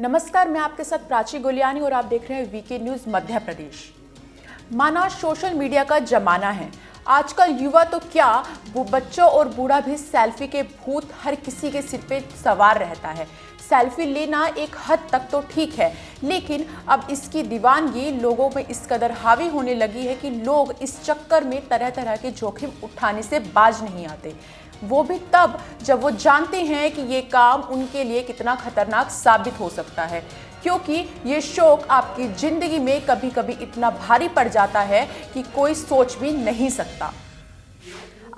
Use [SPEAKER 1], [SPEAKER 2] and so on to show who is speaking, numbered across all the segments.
[SPEAKER 1] नमस्कार, मैं आपके साथ प्राची गोलियानी और आप देख रहे हैं वीके न्यूज मध्य प्रदेश। माना सोशल मीडिया का जमाना है। आजकल युवा तो क्या, बच्चों और बूढ़ा भी सेल्फी के भूत हर किसी के सिर पे सवार रहता है। सेल्फी लेना एक हद तक तो ठीक है, लेकिन अब इसकी दीवानगी लोगों में इस कदर हावी होने लगी है कि लोग इस चक्कर में तरह तरह के जोखिम उठाने से बाज नहीं आते, वो भी तब जब वो जानते हैं कि ये काम उनके लिए कितना खतरनाक साबित हो सकता है, क्योंकि ये शौक आपकी जिंदगी में कभी कभी इतना भारी पड़ जाता है कि कोई सोच भी नहीं सकता।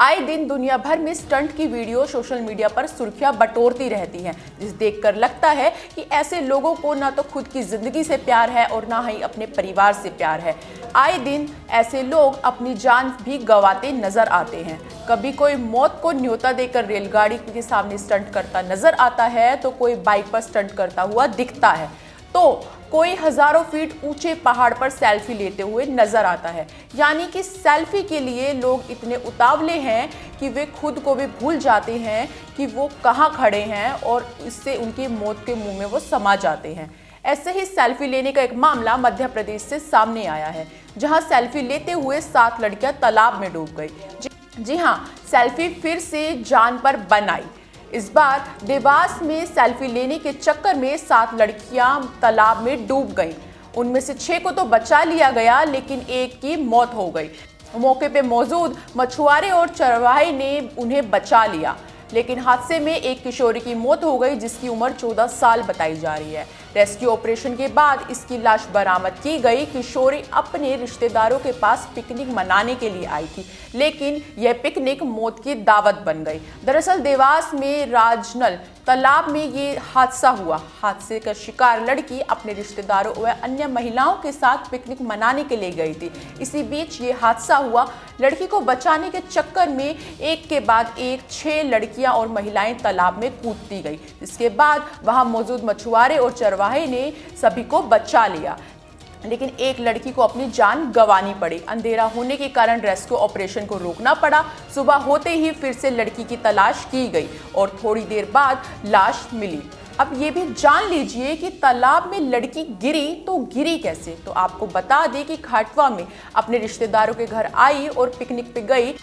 [SPEAKER 1] आए दिन दुनिया भर में स्टंट की वीडियो सोशल मीडिया पर सुर्खियां बटोरती रहती हैं, जिस देखकर लगता है कि ऐसे लोगों को ना तो खुद की जिंदगी से प्यार है और ना ही अपने परिवार से प्यार है। आए दिन ऐसे लोग अपनी जान भी गंवाते नजर आते हैं। कभी कोई मौत को न्योता देकर रेलगाड़ी के सामने स्टंट करता नजर आता है, तो कोई बाइक पर स्टंट करता हुआ दिखता है, तो कोई हजारों फीट ऊंचे पहाड़ पर सेल्फी लेते हुए नजर आता है। यानी कि सेल्फी के लिए लोग इतने उतावले हैं कि वे खुद को भी भूल जाते हैं कि वो कहाँ खड़े हैं और इससे उनकी मौत के मुंह में वो समा जाते हैं। ऐसे ही सेल्फी लेने का एक मामला मध्य प्रदेश से सामने आया है, जहां सेल्फी लेते हुए 7 लड़कियां तालाब में डूब गई। जी हां, सेल्फी फिर से जान पर बन आई। इस बार देवास में सेल्फी लेने के चक्कर में 7 लड़कियां तालाब में डूब गईं। उनमें से 6 को तो बचा लिया गया, लेकिन एक की मौत हो गई। मौके पे मौजूद मछुआरे और चरवाहे ने उन्हें बचा लिया, लेकिन हादसे में एक किशोरी की मौत हो गई, जिसकी उम्र 14 साल बताई जा रही है। रेस्क्यू ऑपरेशन के बाद इसकी लाश बरामद की गई। किशोरी अपने रिश्तेदारों के पास पिकनिक मनाने के लिए आई थी, लेकिन यह पिकनिक मौत की दावत बन गई। दरअसल देवास में राजनल तालाब में ये हादसा हुआ। हादसे का शिकार लड़की अपने रिश्तेदारों व अन्य महिलाओं के साथ पिकनिक मनाने के लिए गई थी। इसी बीच ये हादसा हुआ। लड़की को बचाने के चक्कर में एक के बाद एक 6 लड़कियां और महिलाएं तालाब में कूदती गई। इसके बाद वहां मौजूद मछुआरे और चरवाहे ने सभी को बचा लिया, लेकिन एक लड़की को अपनी जान गंवानी पड़ी। अंधेरा होने के कारण रेस्क्यू ऑपरेशन को रोकना पड़ा। सुबह होते ही फिर से लड़की की तलाश की गई और थोड़ी देर बाद लाश मिली। अब ये भी जान लीजिए कि तालाब में लड़की गिरी तो गिरी कैसे। तो आपको बता दें कि खाटवा में अपने रिश्तेदारों के घर आई और पिकनिक पे गई।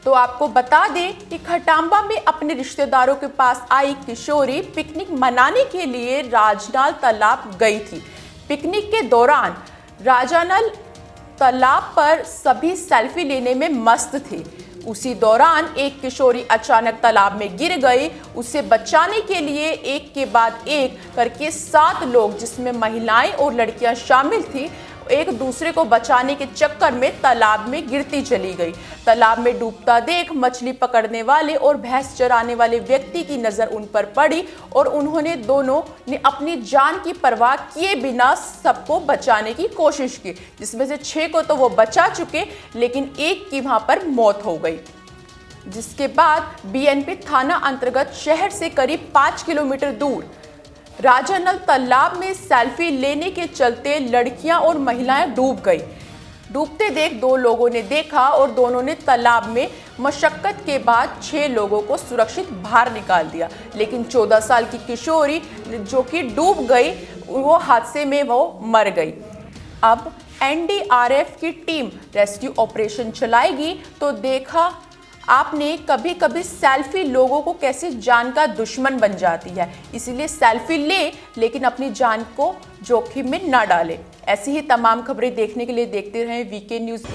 [SPEAKER 1] तो आपको बता दें कि खटांबा में अपने रिश्तेदारों के पास आई किशोरी पिकनिक मनाने के लिए राजनाल तालाब गई थी। पिकनिक के दौरान राजानल तालाब पर सभी सेल्फी लेने में मस्त थे। उसी दौरान एक किशोरी अचानक तालाब में गिर गई। उसे बचाने के लिए एक के बाद एक करके 7 लोग, जिसमें महिलाएं और लड़कियां शामिल थी, एक दूसरे को बचाने के चक्कर में तालाब में गिरती चली गई। तालाब में डूबता देख मछली पकड़ने वाले और भैंस चराने वाले व्यक्ति की नजर उन पर पड़ी और उन्होंने दोनों ने अपनी जान की परवाह किए बिना सबको बचाने की कोशिश की, जिसमें से 6 को तो वो बचा चुके, लेकिन एक की वहां पर मौत हो गई। जिसके बाद बीएनपी थाना अंतर्गत शहर से करीब 5 किलोमीटर दूर राजानल तालाब में सेल्फी लेने के चलते लड़कियां और महिलाएं डूब गई। डूबते देख 2 लोगों ने देखा और दोनों ने तालाब में मशक्कत के बाद 6 लोगों को सुरक्षित बाहर निकाल दिया, लेकिन 14 साल की किशोरी जो कि डूब गई, वो हादसे में वो मर गई। अब एनडीआरएफ की टीम रेस्क्यू ऑपरेशन चलाएगी। तो देखा आपने कभी कभी सेल्फी लोगों को कैसे जान का दुश्मन बन जाती है। इसलिए सेल्फी ले, लेकिन अपनी जान को जोखिम में ना डाले। ऐसी ही तमाम खबरें देखने के लिए देखते रहें वीके न्यूज़।